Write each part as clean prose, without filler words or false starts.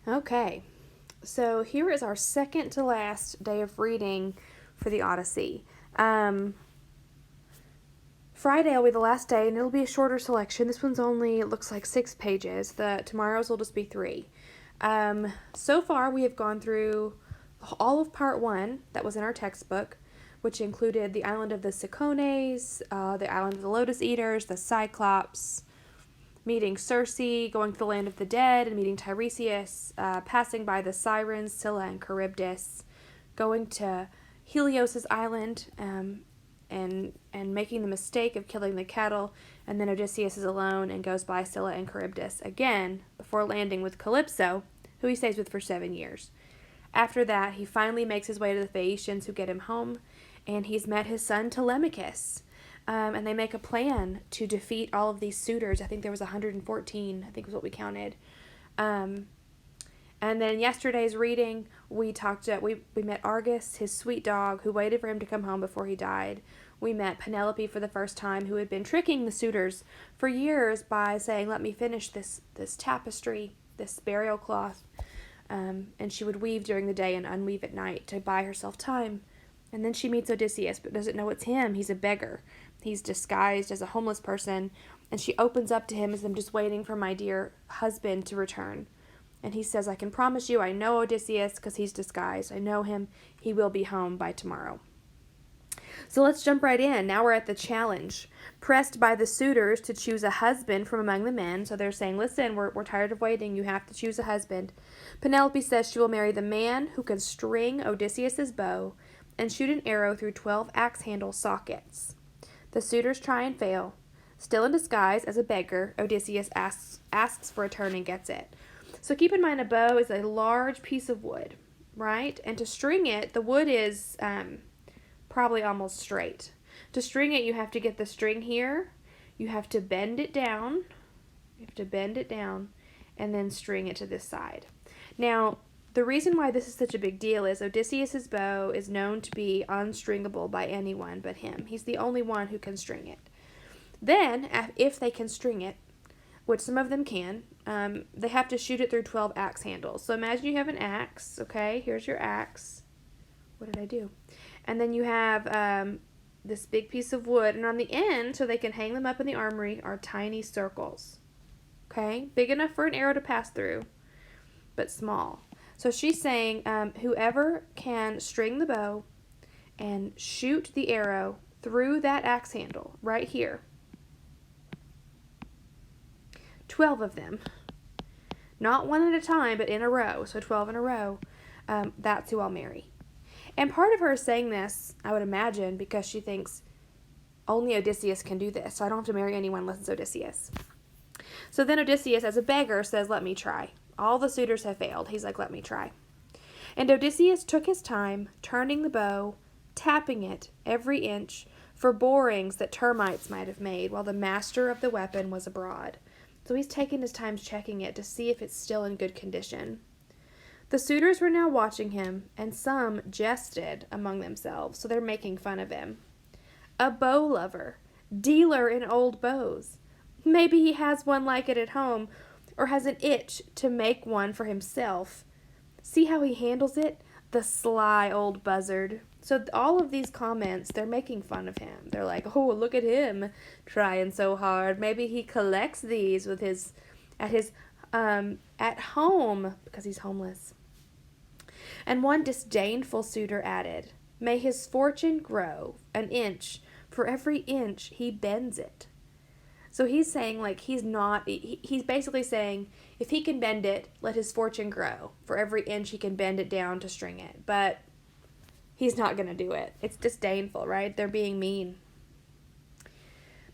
Okay, so here is our second to last day of reading for the Odyssey. Um, Friday will be the last day, and it'll be a shorter selection. This one's only, it looks like 6 pages. Tomorrow's will just be 3. So far, we have gone through all of part 1 that was in our textbook, which included the island of the Cicones, the island of the Lotus Eaters, the Cyclops, meeting Circe, going to the land of the dead, and meeting Tiresias, passing by the Sirens, Scylla and Charybdis, going to Helios's island, and making the mistake of killing the cattle, and then Odysseus is alone and goes by Scylla and Charybdis again before landing with Calypso, who he stays with for 7 years. After that, he finally makes his way to the Phaeacians, who get him home, and he's met his son Telemachus. And they make a plan to defeat all of these suitors. I think there was 114, I think was what we counted. And then in yesterday's reading, we met Argus, his sweet dog, who waited for him to come home before he died. We met Penelope for the first time, who had been tricking the suitors for years by saying, "Let me finish this tapestry, this burial cloth." And she would weave during the day and unweave at night to buy herself time. And then she meets Odysseus, but doesn't know it's him. He's a beggar. He's disguised as a homeless person. And she opens up to him as I'm just waiting for my dear husband to return. And he says, "I can promise you I know Odysseus because he's disguised. I know him. He will be home by tomorrow." So let's jump right in. Now we're at the challenge. Pressed by the suitors to choose a husband from among the men. So they're saying, listen, we're tired of waiting. You have to choose a husband. Penelope says she will marry the man who can string Odysseus's bow and shoot an arrow through 12 axe handle sockets. The suitors try and fail. Still in disguise as a beggar, Odysseus asks for a turn and gets it. So keep in mind, a bow is a large piece of wood, right? And to string it, the wood is probably almost straight. To string it, you have to get the string here. You have to bend it down. And then string it to this side. Now, the reason why this is such a big deal is Odysseus's bow is known to be unstringable by anyone but him. He's the only one who can string it. Then, if they can string it, which some of them can, they have to shoot it through 12 axe handles. So imagine you have an axe, okay? Here's your axe. What did I do? And then you have this big piece of wood, and on the end, so they can hang them up in the armory, are tiny circles. Okay? Big enough for an arrow to pass through, but small. So she's saying whoever can string the bow and shoot the arrow through that axe handle right here, 12 of them, not one at a time, but in a row, so 12 in a row, that's who I'll marry. And part of her is saying this, I would imagine, because she thinks only Odysseus can do this, so I don't have to marry anyone unless it's Odysseus. So then Odysseus, as a beggar, says, "Let me try." All the suitors have failed. He's like, "Let me try." And Odysseus took his time, turning the bow, tapping it every inch for borings that termites might have made while the master of the weapon was abroad. So he's taking his time checking it to see if it's still in good condition. The suitors were now watching him, and some jested among themselves, so they're making fun of him. A bow lover, dealer in old bows. Maybe he has one like it at home, or has an itch to make one for himself. See how he handles it? The sly old buzzard. So all of these comments, they're making fun of him. They're like, "Oh, look at him, trying so hard. Maybe he collects these with at home, because he's homeless." And one disdainful suitor added, "May his fortune grow an inch for every inch he bends it." So he's saying, like, he's basically saying, if he can bend it, let his fortune grow for every inch he can bend it down to string it. But he's not going to do it. It's disdainful, right? They're being mean.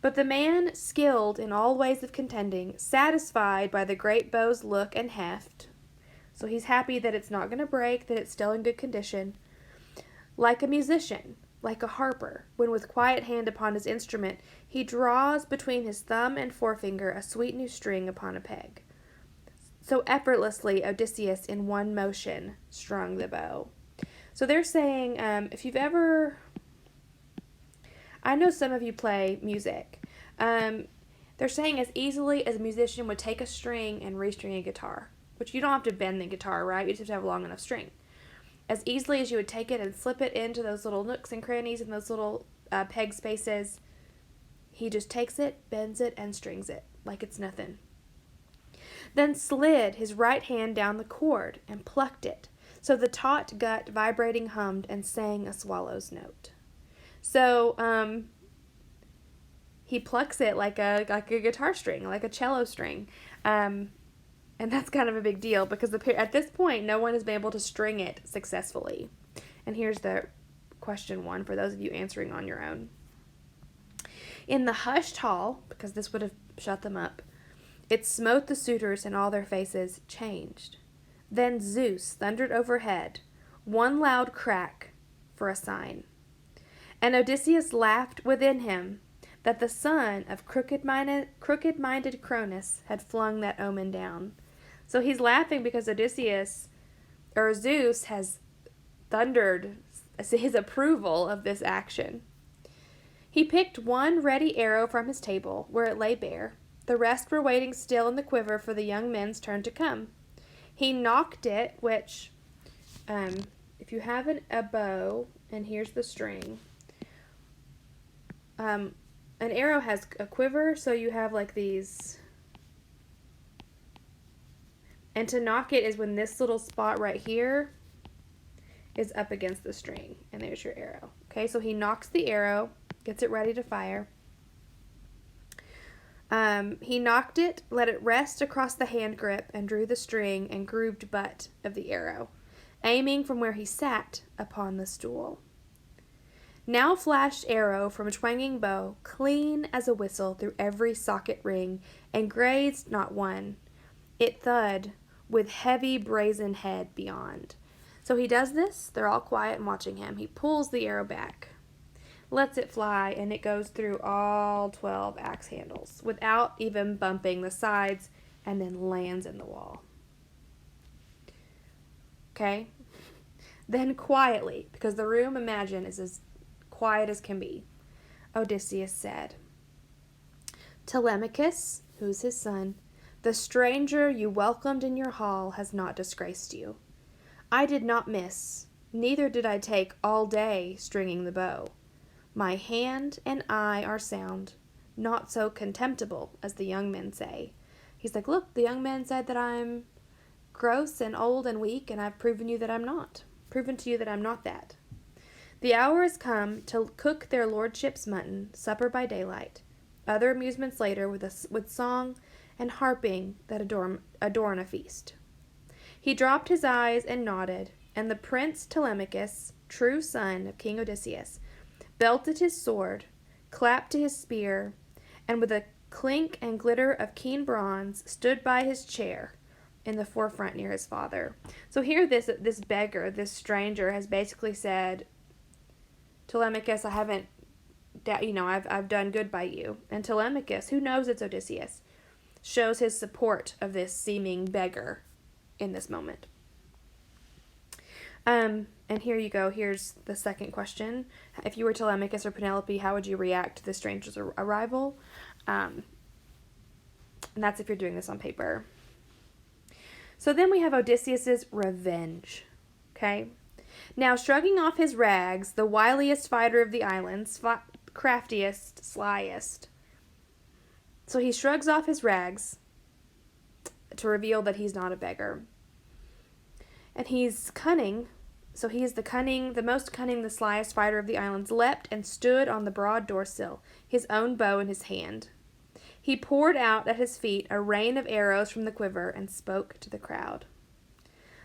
But the man, skilled in all ways of contending, satisfied by the great bow's look and heft, so he's happy that it's not going to break, that it's still in good condition, like a musician, like a harper, when with quiet hand upon his instrument, he draws between his thumb and forefinger a sweet new string upon a peg. So effortlessly Odysseus in one motion strung the bow. So they're saying, if you've ever, I know some of you play music, they're saying as easily as a musician would take a string and restring a guitar. which you don't have to bend the guitar, right? You just have to have a long enough string. As easily as you would take it and slip it into those little nooks and crannies and those little peg spaces, he just takes it, bends it, and strings it like it's nothing. Then slid his right hand down the cord and plucked it, so the taut gut vibrating hummed and sang a swallow's note. So he plucks it like a guitar string, like a cello string. And that's kind of a big deal because at this point, no one has been able to string it successfully. And here's the question 1 for those of you answering on your own. In the hushed hall, because this would have shut them up, it smote the suitors and all their faces changed. Then Zeus thundered overhead, one loud crack for a sign. And Odysseus laughed within him that the son of crooked-minded Cronus had flung that omen down. So he's laughing because Zeus has thundered his approval of this action. He picked one ready arrow from his table, where it lay bare. The rest were waiting still in the quiver for the young men's turn to come. He knocked it, which, if you have a bow, and here's the string, an arrow has a quiver, so you have like these. And to knock it is when this little spot right here is up against the string. And there's your arrow. Okay, so he knocks the arrow, gets it ready to fire. He knocked it, let it rest across the hand grip, and drew the string and grooved butt of the arrow, aiming from where he sat upon the stool. Now flashed arrow from twanging bow, clean as a whistle through every socket ring, and grazed not one. It thud with heavy brazen head beyond. So he does this. They're all quiet and watching him. He pulls the arrow back, lets it fly, and it goes through all 12 axe handles without even bumping the sides, and then lands in the wall. Okay? Then quietly, because the room, imagine, is as quiet as can be, Odysseus said, Telemachus, who's his son, the stranger you welcomed in your hall has not disgraced you. I did not miss, neither did I take all day stringing the bow. My hand and eye are sound, not so contemptible as the young men say. He's like, look, the young men said that I'm gross and old and weak, and I've proven to you that I'm not that. The hour has come to cook their lordships' mutton, supper by daylight, other amusements later with song and harping that adorn a feast. He dropped his eyes and nodded, and the prince Telemachus, true son of King Odysseus, belted his sword, clapped to his spear, and with a clink and glitter of keen bronze, stood by his chair in the forefront near his father. So here this beggar, this stranger, has basically said, Telemachus, I've done good by you. And Telemachus, who knows it's Odysseus, shows his support of this seeming beggar in this moment. And here you go. Here's the second question. If you were Telemachus or Penelope, how would you react to the stranger's arrival? And that's if you're doing this on paper. So then we have Odysseus' Revenge. Okay? Now, shrugging off his rags, the wiliest fighter of the islands, craftiest, slyest. So he shrugs off his rags to reveal that he's not a beggar. And he's cunning. So he is the most cunning, the slyest fighter of the islands, leapt and stood on the broad door-sill, his own bow in his hand. He poured out at his feet a rain of arrows from the quiver and spoke to the crowd.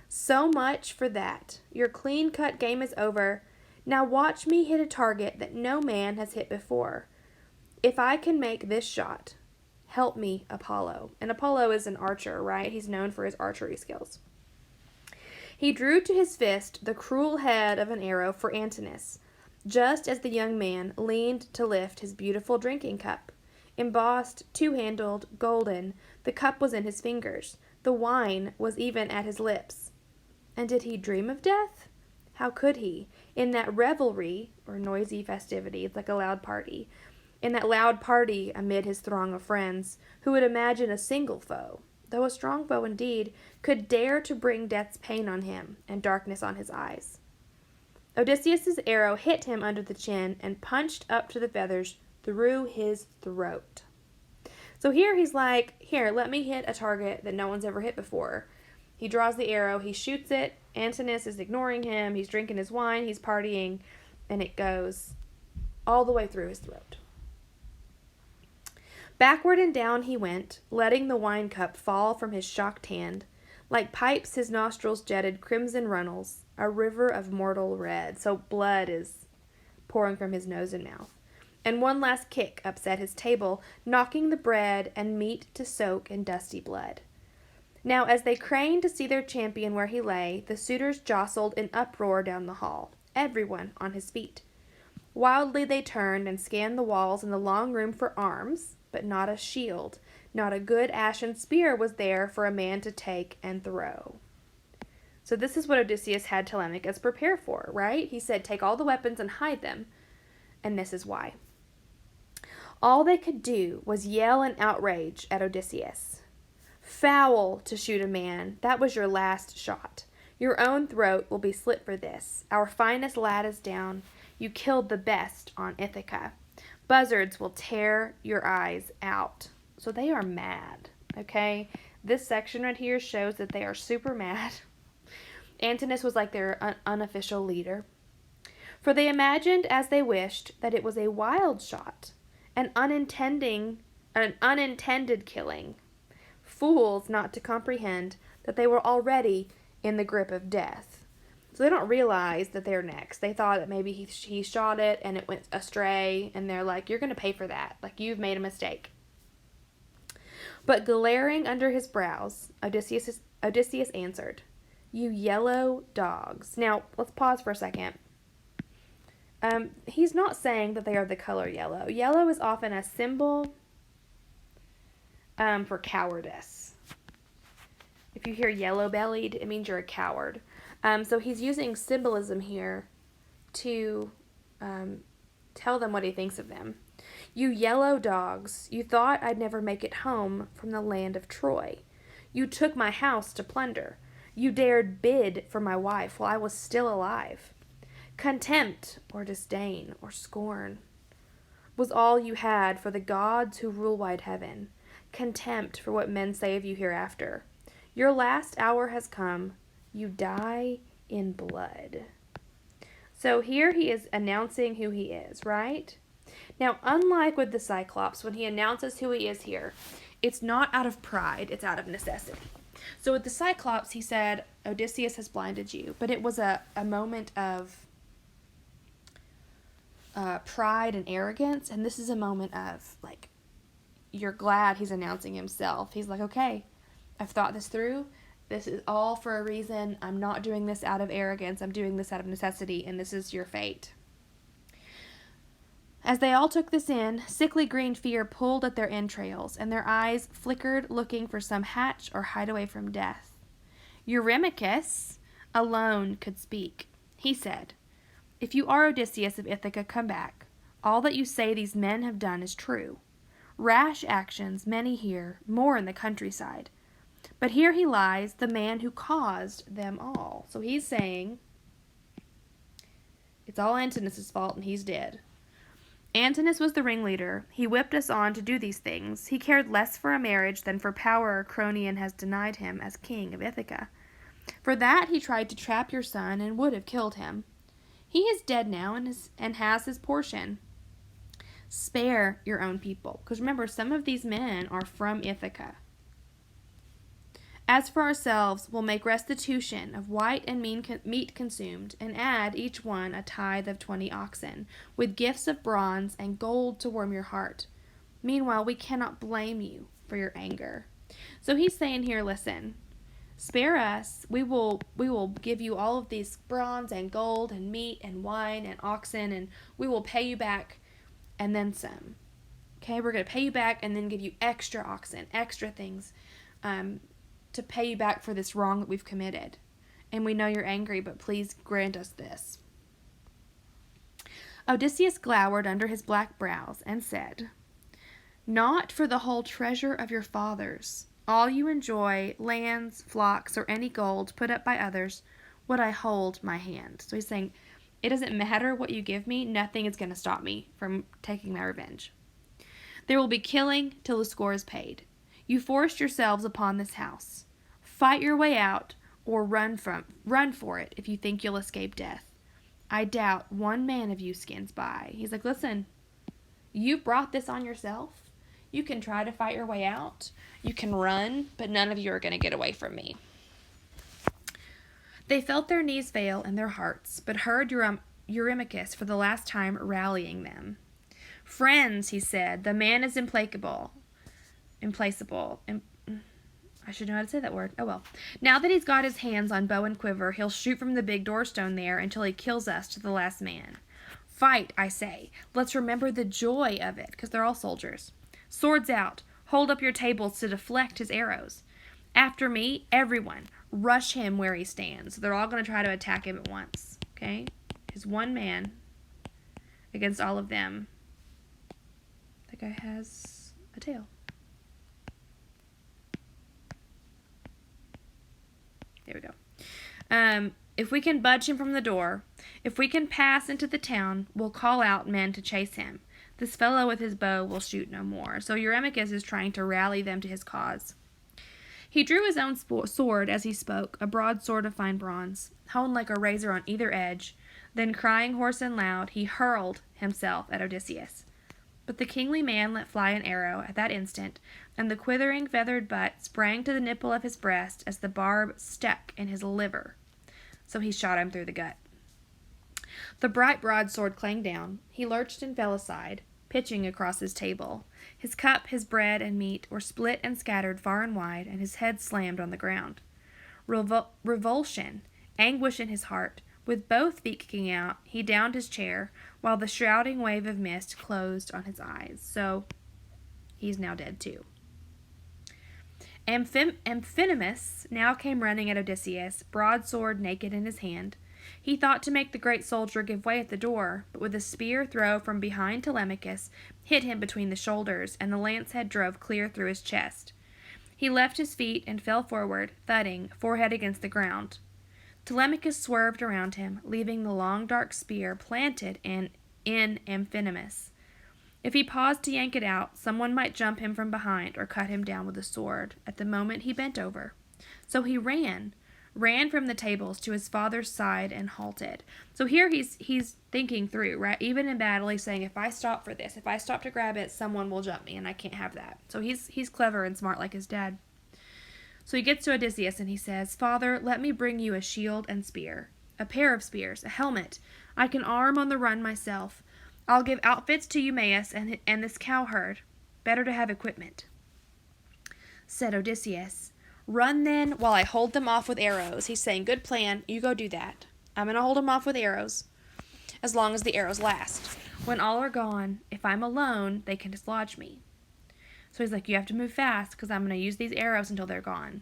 So much for that. Your clean-cut game is over. Now watch me hit a target that no man has hit before. If I can make this shot, help me, Apollo. And Apollo is an archer, right? He's known for his archery skills. He drew to his fist the cruel head of an arrow for Antinous, just as the young man leaned to lift his beautiful drinking cup. Embossed, two-handled, golden, the cup was in his fingers. The wine was even at his lips. And did he dream of death? How could he? In that revelry, or noisy festivity, it's like a loud party, in that loud party amid his throng of friends, who would imagine a single foe, though a strong foe indeed, could dare to bring death's pain on him and darkness on his eyes. Odysseus's arrow hit him under the chin and punched up to the feathers through his throat. So here he's like, here, let me hit a target that no one's ever hit before. He draws the arrow, he shoots it, Antinous is ignoring him, he's drinking his wine, he's partying, and it goes all the way through his throat. Backward and down he went, letting the wine cup fall from his shocked hand. Like pipes his nostrils jetted crimson runnels, a river of mortal red. So blood is pouring from his nose and mouth. And one last kick upset his table, knocking the bread and meat to soak in dusty blood. Now as they craned to see their champion where he lay, the suitors jostled in uproar down the hall, everyone on his feet. Wildly they turned and scanned the walls and the long room for arms, but not a shield, not a good ashen spear was there for a man to take and throw. So this is what Odysseus had Telemachus prepare for, right? He said, take all the weapons and hide them, and this is why. All they could do was yell in outrage at Odysseus. Foul to shoot a man, that was your last shot. Your own throat will be slit for this. Our finest lad is down. You killed the best on Ithaca. Buzzards will tear your eyes out. So they are mad, okay? This section right here shows that they are super mad. Antinous was like their unofficial leader. For they imagined, as they wished, that it was a wild shot, an unintended killing. Fools not to comprehend that they were already in the grip of death. So they don't realize that they're next. They thought that maybe he shot it and it went astray, and they're like, you're going to pay for that. Like, you've made a mistake. But glaring under his brows, Odysseus answered, you yellow dogs. Now, let's pause for a second. He's not saying that they are the color yellow. Yellow is often a symbol for cowardice. If you hear yellow-bellied, it means you're a coward. So he's using symbolism here to tell them what he thinks of them. You yellow dogs, you thought I'd never make it home from the land of Troy. You took my house to plunder. You dared bid for my wife while I was still alive. Contempt or disdain or scorn was all you had for the gods who rule wide heaven. Contempt for what men say of you hereafter. Your last hour has come. You die in blood. So here he is announcing who he is, right? Now, unlike with the Cyclops, when he announces who he is here, it's not out of pride, it's out of necessity. So with the Cyclops, he said, Odysseus has blinded you. But it was a moment of pride and arrogance. And this is a moment of, like, you're glad he's announcing himself. He's like, okay, I've thought this through. This is all for a reason. I'm not doing this out of arrogance. I'm doing this out of necessity, and this is your fate. As they all took this in, sickly green fear pulled at their entrails, and their eyes flickered looking for some hatch or hideaway from death. Eurymachus alone could speak. He said, if you are Odysseus of Ithaca, come back. All that you say these men have done is true. Rash actions, many here, more in the countryside. But here he lies, the man who caused them all. So he's saying, it's all Antinous' fault and he's dead. Antinous was the ringleader. He whipped us on to do these things. He cared less for a marriage than for power Cronion has denied him as king of Ithaca. For that he tried to trap your son and would have killed him. He is dead now and has his portion. Spare your own people. Because remember, some of these men are from Ithaca. As for ourselves, we'll make restitution of white and meat consumed, and add each one a tithe of 20 oxen, with gifts of bronze and gold to warm your heart. Meanwhile, we cannot blame you for your anger. So he's saying here, listen, spare us. We will give you all of these bronze and gold and meat and wine and oxen, and we will pay you back and then some. Okay, we're going to pay you back and then give you extra oxen, extra things, to pay you back for this wrong that we've committed. And we know you're angry, but please grant us this. Odysseus glowered under his black brows and said, not for the whole treasure of your fathers all you enjoy, lands, flocks, or any gold put up by others, would I hold my hand. So he's saying, it doesn't matter what you give me, nothing is going to stop me from taking my revenge. There will be killing till the score is paid. You forced yourselves upon this house. Fight your way out, or run for it if you think you'll escape death. I doubt one man of you skins by. He's like, listen, you brought this on yourself. You can try to fight your way out. You can run, but none of you are going to get away from me. They felt their knees fail and their hearts, but heard Eurymachus for the last time rallying them. Friends, he said, the man is implacable. I should know how to say that word. Oh well. Now that he's got his hands on bow and quiver, he'll shoot from the big doorstone there until he kills us to the last man. Fight, I say. Let's remember the joy of it, because they're all soldiers. Swords out. Hold up your tables to deflect his arrows. After me, everyone, rush him where he stands. They're all going to try to attack him at once. Okay? He's one man against all of them. That guy has a tail. There we go. If we can budge him from the door, if we can pass into the town, we'll call out men to chase him. This fellow with his bow will shoot no more. So Eurymachus is trying to rally them to his cause. He drew his own sword as he spoke, a broadsword of fine bronze, honed like a razor on either edge. Then, crying hoarse and loud, he hurled himself at Odysseus. But the kingly man let fly an arrow at that instant, and the quivering feathered butt sprang to the nipple of his breast as the barb stuck in his liver. So he shot him through the gut. The bright broadsword clanged down. He lurched and fell aside, pitching across his table. His cup, his bread and meat were split and scattered far and wide, and his head slammed on the ground. Revulsion, anguish in his heart, with both feet kicking out, he downed his chair, while the shrouding wave of mist closed on his eyes. So, he's now dead too. Amphinomus now came running at Odysseus, broadsword naked in his hand. He thought to make the great soldier give way at the door, but with a spear throw from behind Telemachus, hit him between the shoulders, and the lance head drove clear through his chest. He left his feet and fell forward, thudding, forehead against the ground. Telemachus swerved around him, leaving the long dark spear planted in Amphinomus. If he paused to yank it out, someone might jump him from behind or cut him down with a sword at the moment he bent over. So he ran from the tables to his father's side and halted. So here he's thinking through, right? Even in battle, he's saying, if I stop for this, if I stop to grab it, someone will jump me, and I can't have that. So he's clever and smart like his dad. So he gets to Odysseus and he says, Father, let me bring you a shield and spear, a pair of spears, a helmet. I can arm on the run myself. I'll give outfits to Eumaeus and this cowherd. Better to have equipment. Said Odysseus, run then while I hold them off with arrows. He's saying, good plan, you go do that. I'm going to hold them off with arrows as long as the arrows last. When all are gone, if I'm alone, they can dislodge me. So he's like, you have to move fast because I'm going to use these arrows until they're gone.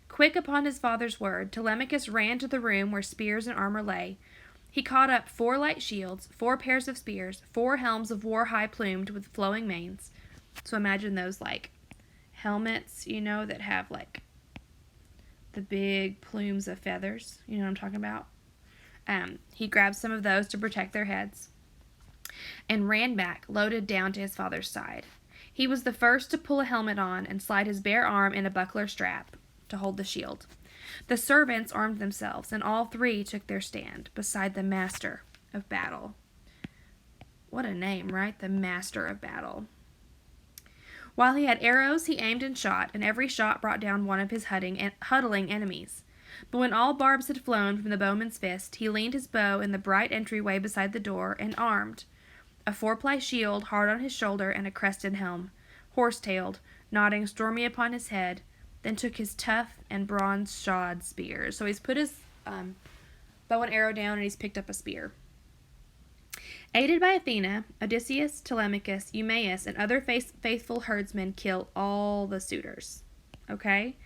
Quick upon his father's word, Telemachus ran to the room where spears and armor lay. He caught up 4 light shields, 4 pairs of spears, 4 helms of war high plumed with flowing manes. So imagine those like helmets, that have like the big plumes of feathers. You know what I'm talking about? He grabbed some of those to protect their heads and ran back, loaded down to his father's side. He was the first to pull a helmet on and slide his bare arm in a buckler strap to hold the shield. The servants armed themselves, and all 3 took their stand beside the master of battle. What a name, right? The master of battle. While he had arrows, he aimed and shot, and every shot brought down one of his huddling enemies. But when all barbs had flown from the bowman's fist, he leaned his bow in the bright entryway beside the door and armed. A 4-ply shield hard on his shoulder and a crested helm, horse-tailed, nodding stormy upon his head, then took his tough and bronze-shod spears. So he's put his bow and arrow down and he's picked up a spear. Aided by Athena, Odysseus, Telemachus, Eumaeus, and other faithful herdsmen kill all the suitors. Okay?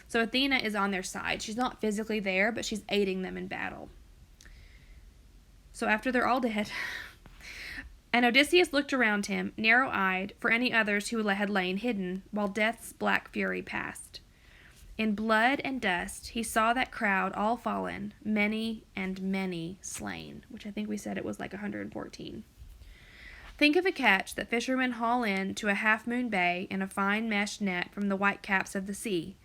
So Athena is on their side. She's not physically there, but she's aiding them in battle. So after they're all dead, And Odysseus looked around him, narrow-eyed, for any others who had lain hidden, while death's black fury passed. In blood and dust he saw that crowd all fallen, many and many slain, which I think we said it was like 114. Think of a catch that fishermen haul in to a half-moon bay in a fine mesh net from the white caps of the sea.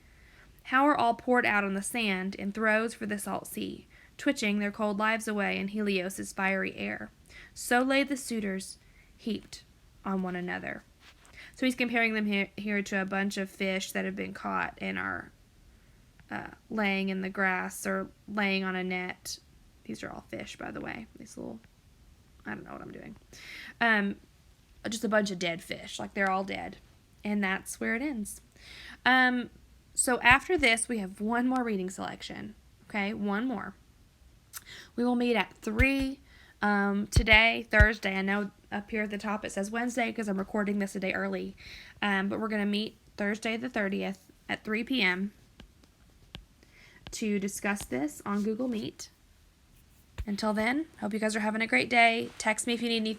How are all poured out on the sand in throes for the salt sea, twitching their cold lives away in Helios' fiery air. So lay the suitors heaped on one another. So he's comparing them here to a bunch of fish that have been caught and are laying in the grass or laying on a net. These are all fish, by the way. These little, I don't know what I'm doing. Just a bunch of dead fish, like they're all dead. And that's where it ends. So after this, we have one more reading selection. Okay, one more. We will meet at 3 today, Thursday. I know up here at the top it says Wednesday because I'm recording this a day early. But we're going to meet Thursday the 30th at 3 p.m. to discuss this on Google Meet. Until then, hope you guys are having a great day. Text me if you need anything.